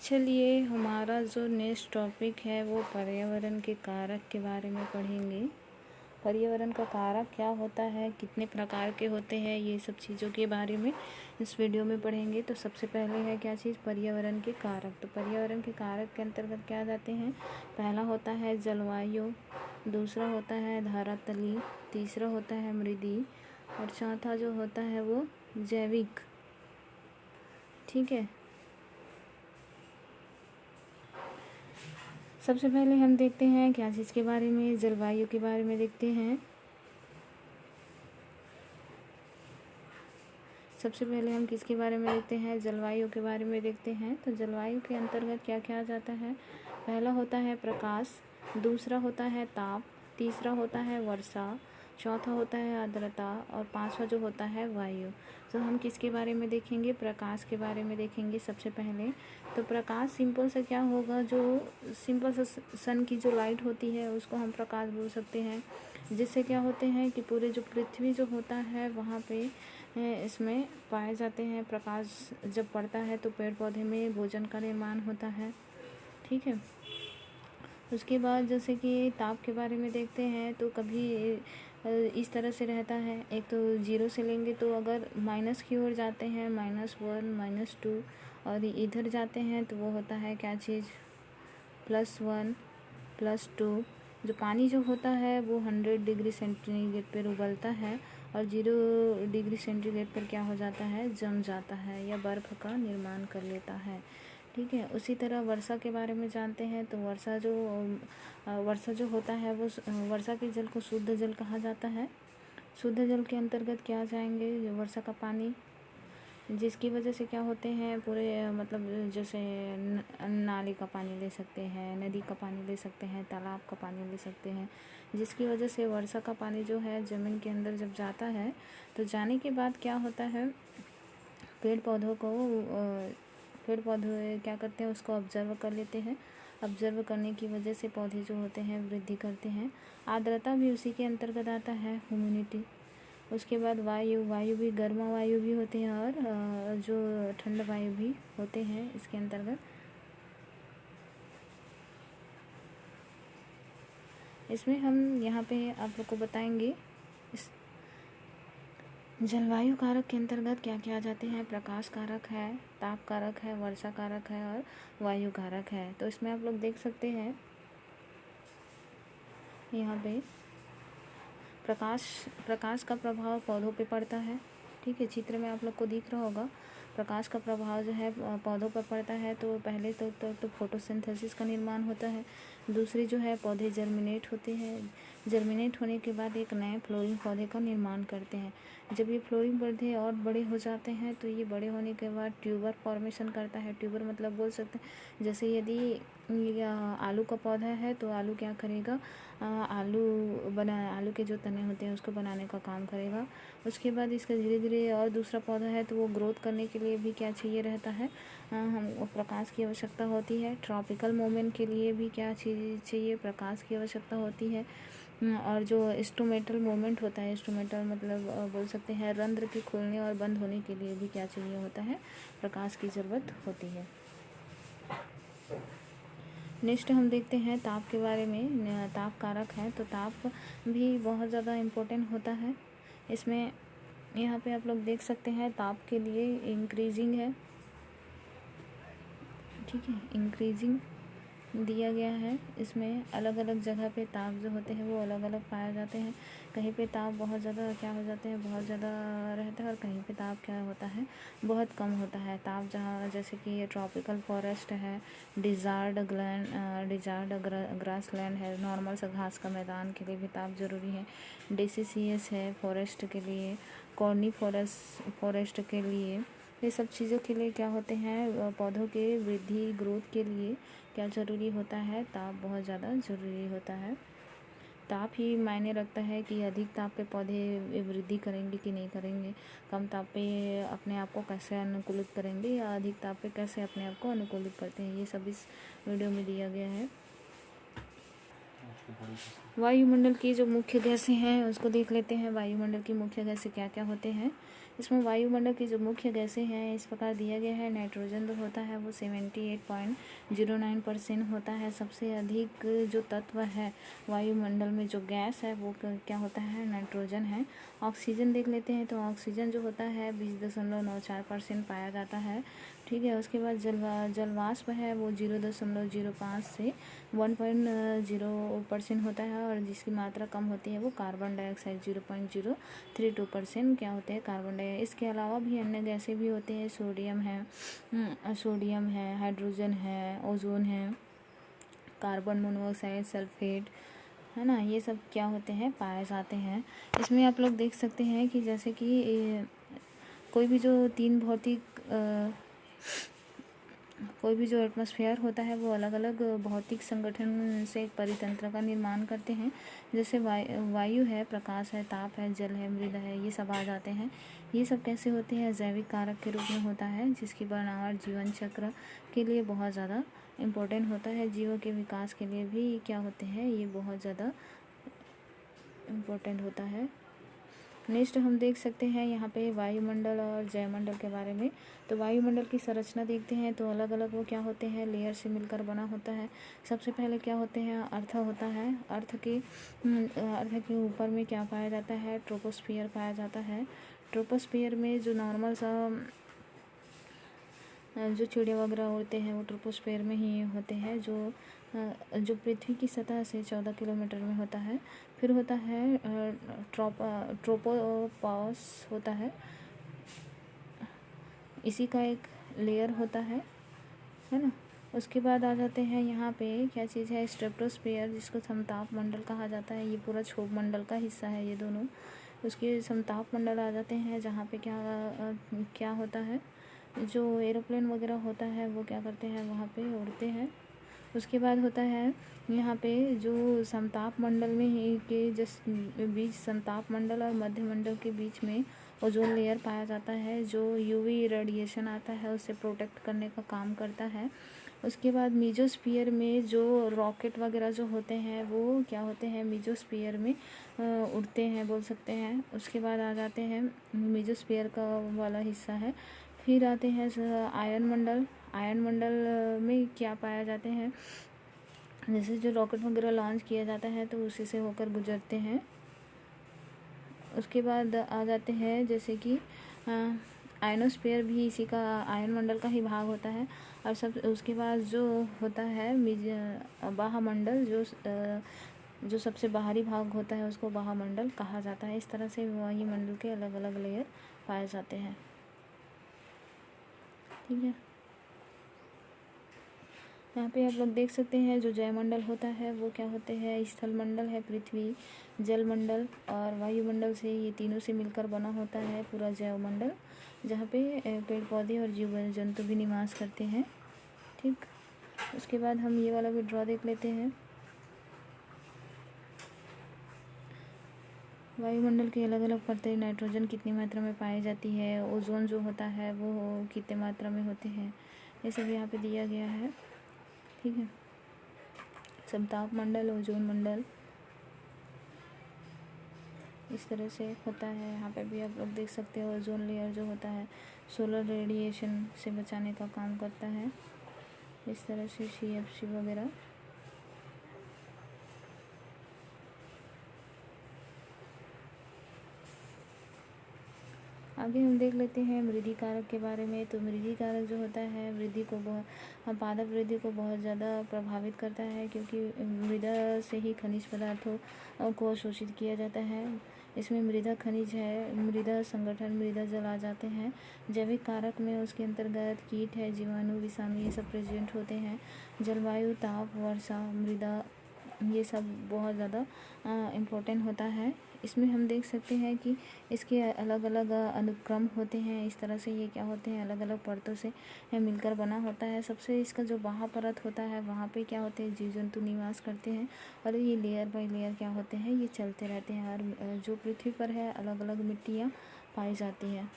चलिए हमारा जो नेक्स्ट टॉपिक है वो पर्यावरण के कारक के बारे में पढ़ेंगे। पर्यावरण का कारक क्या होता है, कितने प्रकार के होते हैं, ये सब चीज़ों के बारे में इस वीडियो में पढ़ेंगे। तो सबसे पहले है क्या चीज़, पर्यावरण के कारक। तो पर्यावरण के कारक के अंतर्गत क्या जाते हैं, पहला होता है जलवायु, दूसरा होता है धरातली, तीसरा होता है मृदी और चौथा जो होता है वो जैविक। ठीक है, सबसे पहले हम देखते हैं क्या चीज़ के बारे में, जलवायु के बारे में देखते हैं। सबसे पहले हम किसके बारे में देखते हैं, जलवायु के बारे में देखते हैं। तो जलवायु के अंतर्गत क्या क्या आ जाता है, पहला होता है प्रकाश, दूसरा होता है ताप, तीसरा होता है वर्षा, चौथा होता है आर्द्रता और पांचवा जो होता है वायु। तो हम किसके बारे में देखेंगे, प्रकाश के बारे में देखेंगे सबसे पहले। तो प्रकाश सिंपल से क्या होगा, जो सिंपल सा सन की जो लाइट होती है उसको हम प्रकाश बोल सकते हैं। जिससे क्या होते हैं कि पूरे जो पृथ्वी जो होता है वहाँ पे इसमें पाए जाते हैं। प्रकाश जब पड़ता है तो पेड़ पौधे में भोजन का निर्माण होता है। ठीक है, उसके बाद जैसे कि ताप के बारे में देखते हैं तो कभी इस तरह से रहता है, एक तो जीरो से लेंगे तो अगर माइनस की ओर जाते हैं -1 -2 और इधर जाते हैं तो वो होता है क्या चीज़, +1 +2। जो पानी जो होता है वो 100 डिग्री सेंटीग्रेड पर उबलता है और 0 डिग्री सेंटीग्रेड पर क्या हो जाता है, जम जाता है या बर्फ़ का निर्माण कर लेता है। ठीक है, उसी तरह वर्षा के बारे में जानते हैं। तो वर्षा जो होता है वो वर्षा के जल को शुद्ध जल कहा जाता है। शुद्ध जल के अंतर्गत क्या जाएंगे, वर्षा का पानी, जिसकी वजह से क्या होते हैं पूरे मतलब जैसे नाली का पानी ले सकते हैं, नदी का पानी ले सकते हैं, तालाब का पानी ले सकते हैं, जिसकी वजह से वर्षा का पानी जो है ज़मीन के अंदर जब जाता है तो जाने के बाद क्या होता है, पेड़ पौधे क्या करते हैं, उसको ऑब्जर्व कर लेते हैं। ऑब्जर्व करने की वजह से पौधे जो होते हैं वृद्धि करते हैं। आर्द्रता भी उसी के अंतर्गत आता है, ह्यूमिडिटी। उसके बाद वायु भी, गर्म वायु भी होते हैं और जो ठंड वायु भी होते हैं इसके अंतर्गत। इसमें हम यहाँ पे आप लोग को बताएंगे इस जलवायु कारक के अंतर्गत क्या क्या आ जाते हैं, प्रकाश कारक है, ताप कारक है, वर्षा कारक है और वायु कारक है। तो इसमें आप लोग देख सकते हैं यहाँ पे प्रकाश का प्रभाव पौधों पे पड़ता है। ठीक है, चित्र में आप लोग को दिख रहा होगा, प्रकाश का प्रभाव जो है पौधों पर पड़ता है। तो पहले तो फोटोसिंथेसिस का निर्माण होता है, दूसरी जो है पौधे जर्मिनेट होते हैं। जर्मिनेट होने के बाद एक नए फ्लोरिंग पौधे का निर्माण करते हैं। जब ये फ्लोरिंग पौधे और बड़े हो जाते हैं तो ये बड़े होने के बाद ट्यूबर फॉर्मेशन करता है। ट्यूबर मतलब बोल सकते हैं जैसे यदि आलू का पौधा है तो आलू क्या करेगा, आलू के जो तने होते हैं उसको बनाने का काम करेगा। उसके बाद इसका धीरे धीरे और दूसरा पौधा है तो वो ग्रोथ करने के लिए भी क्या चाहिए रहता है, हमको प्रकाश की आवश्यकता होती है। ट्रॉपिकल मूवमेंट के लिए भी क्या चीज़ चाहिए, प्रकाश की आवश्यकता होती है। और जो इंस्ट्रूमेंटल मूवमेंट होता है, इंस्ट्रूमेंटल मतलब बोल सकते हैं रंध्र के खुलने और बंद होने के लिए भी क्या चाहिए होता है, प्रकाश की ज़रूरत होती है। नेक्स्ट हम देखते हैं ताप के बारे में। ताप कारक है तो ताप भी बहुत ज़्यादा इम्पोर्टेंट होता है। इसमें यहाँ पे आप लोग देख सकते हैं ताप के लिए इंक्रीजिंग है। ठीक है, इंक्रीजिंग दिया गया है। इसमें अलग अलग जगह पे ताप जो होते हैं वो अलग अलग पाए जाते हैं। कहीं पे ताप बहुत ज़्यादा क्या हो जाते हैं, बहुत ज़्यादा रहता है और कहीं पे ताप क्या होता है, बहुत कम होता है ताप। जहाँ जैसे कि ये ट्रॉपिकल फॉरेस्ट है, डिज़ार्ड ग्रास लैंड है, नॉर्मल सा घास का मैदान के लिए भी ताप ज़रूरी है। DCCS है फॉरेस्ट के लिए, कॉर्नी फॉरेस्ट के लिए, ये सब चीज़ों के लिए क्या होते हैं, पौधों के वृद्धि ग्रोथ के लिए क्या ज़रूरी होता है, ताप बहुत ज़्यादा ज़रूरी होता है। ताप ही मायने रखता है कि अधिक ताप पे पौधे वृद्धि करेंगे कि नहीं करेंगे, कम ताप पे अपने आप को कैसे अनुकूलित करेंगे या अधिक ताप पे कैसे अपने आप को अनुकूलित करते हैं, ये सब इस वीडियो में दिया गया है। वायुमंडल की जो मुख्य गैसें हैं उसको देख लेते हैं। वायुमंडल की मुख्य गैसें क्या क्या होते हैं, इसमें वायुमंडल की जो मुख्य गैसें हैं इस प्रकार दिया गया है। नाइट्रोजन जो होता है वो 78.09% होता है। सबसे अधिक जो तत्व है वायुमंडल में, जो गैस है वो क्या होता है, नाइट्रोजन है। ऑक्सीजन देख लेते हैं, तो ऑक्सीजन जो होता है 20.94% पाया जाता है। ठीक है, उसके बाद जलवाष्प है वो 0.05 से 1.0% होता है, और जिसकी मात्रा कम होती है वो कार्बन डाइऑक्साइड 0.032% क्या होते हैं, कार्बन डाइऑक्साइड। इसके अलावा भी अन्य गैसें भी होते हैं, सोडियम है, हाइड्रोजन है, ओजोन है, कार्बन मोनोऑक्साइड, सल्फेट, है ना, ये सब क्या होते हैं, पाए जाते हैं। इसमें आप लोग देख सकते हैं कि जैसे कि कोई भी जो एटमॉस्फेयर होता है वो अलग अलग भौतिक संगठन से एक परितंत्र का निर्माण करते हैं। जैसे वायु है, प्रकाश है, ताप है, जल है, मृदा है, ये सब आ जाते हैं। ये सब कैसे होते हैं, जैविक कारक के रूप में होता है, जिसकी बनावट जीवन चक्र के लिए बहुत ज़्यादा इम्पोर्टेंट होता है। जीवों के विकास के लिए भी क्या होते हैं, ये बहुत ज़्यादा इम्पोर्टेंट होता है। नेक्स्ट हम देख सकते हैं यहाँ पे वायुमंडल और जयमंडल के बारे में। तो वायुमंडल की संरचना देखते हैं तो अलग अलग वो क्या होते हैं, लेयर से मिलकर बना होता है। सबसे पहले क्या होते हैं, अर्थ होता है। अर्थ के ऊपर में क्या पाया जाता है, ट्रोपोस्फियर पाया जाता है। ट्रोपोस्फियर में जो नॉर्मल सा जो चिड़िया वगैरह उड़ते हैं वो ट्रोपोस्फियर में ही होते हैं, जो पृथ्वी की सतह से 14 किलोमीटर में होता है। फिर होता है ट्रोपोपॉस होता है, इसी का एक लेयर होता है ना। उसके बाद आ जाते हैं यहाँ पे क्या चीज़ है, स्ट्रेटोस्फियर, जिसको समताप मंडल कहा जाता है। ये पूरा क्षोभ मंडल का हिस्सा है ये दोनों। उसके समताप मंडल आ जाते हैं, जहाँ पे क्या होता है, जो एरोप्लेन वगैरह होता है वो क्या करते हैं, वहाँ पे उड़ते हैं। उसके बाद होता है यहाँ पे जो समताप मंडल में ही के जिस बीच समताप मंडल और मध्य मंडल के बीच में ओजोन लेयर पाया जाता है, जो यूवी रेडिएशन आता है उससे प्रोटेक्ट करने का काम करता है। उसके बाद मीजोस्फीयर में जो रॉकेट वगैरह जो होते हैं वो क्या होते हैं, मीजोस्फीयर में उड़ते हैं बोल सकते हैं। उसके बाद आ जाते हैं मीजोस्फीयर का वाला हिस्सा है। फिर आते हैं आयन मंडल। आयन मंडल में क्या पाया जाते हैं, जैसे जो रॉकेट वगैरह लॉन्च किया जाता है तो उसी से होकर गुजरते हैं। उसके बाद आ जाते हैं जैसे कि आयनोस्फीयर भी इसी का, आयन मंडल का ही भाग होता है। और सब उसके बाद जो होता है बाह्यमंडल, जो सबसे बाहरी भाग होता है उसको बाह्यमंडल कहा जाता है। इस तरह से वायुमंडल के अलग अलग लेयर पाए जाते हैं। ठीक है, यहाँ पे आप लोग देख सकते हैं जो जयमंडल होता है वो क्या होते हैं, स्थल मंडल है, पृथ्वी, जल मंडल और वायुमंडल से, ये तीनों से मिलकर बना होता है पूरा जैवमंडल, जहाँ पे पेड़ पौधे और जीव जंतु भी निवास करते हैं। ठीक, उसके बाद हम ये वाला भी ड्रॉ देख लेते हैं। वायुमंडल की अलग अलग परतें, नाइट्रोजन कितनी मात्रा में पाई जाती है, ओजोन जो होता है वो कितने मात्रा में होते हैं, ये सब यहाँ पे दिया गया है। ठीक है, समताप मंडल, ओजोन मंडल, इस तरह से होता है। यहाँ पे भी आप लोग देख सकते हो ओजोन लेयर जो होता है सोलर रेडिएशन से बचाने का काम करता है। इस तरह से CFC वगैरह। आगे हम देख लेते हैं मृदी कारक के बारे में। तो मृदी कारक जो होता है पादप वृद्धि को बहुत ज़्यादा प्रभावित करता है, क्योंकि मृदा से ही खनिज पदार्थों को शोषित किया जाता है। इसमें मृदा खनिज है, मृदा संगठन, मृदा जल आ जाते हैं। जैविक कारक में उसके अंतर्गत कीट है, जीवाणु, विषाणु, ये सब प्रेजेंट होते हैं। जलवायु, ताप, वर्षा, मृदा, ये सब बहुत ज़्यादा इम्पोर्टेंट होता है। इसमें हम देख सकते हैं कि इसके अलग अलग अनुक्रम होते हैं। इस तरह से ये क्या होते हैं, अलग अलग परतों से मिलकर बना होता है। सबसे इसका जो बाह्य परत होता है वहाँ पे क्या होते हैं, जीव जंतु निवास करते हैं, और ये लेयर बाय लेयर क्या होते हैं, ये चलते रहते हैं। और जो पृथ्वी पर है अलग अलग मिट्टियाँ पाई जाती हैं।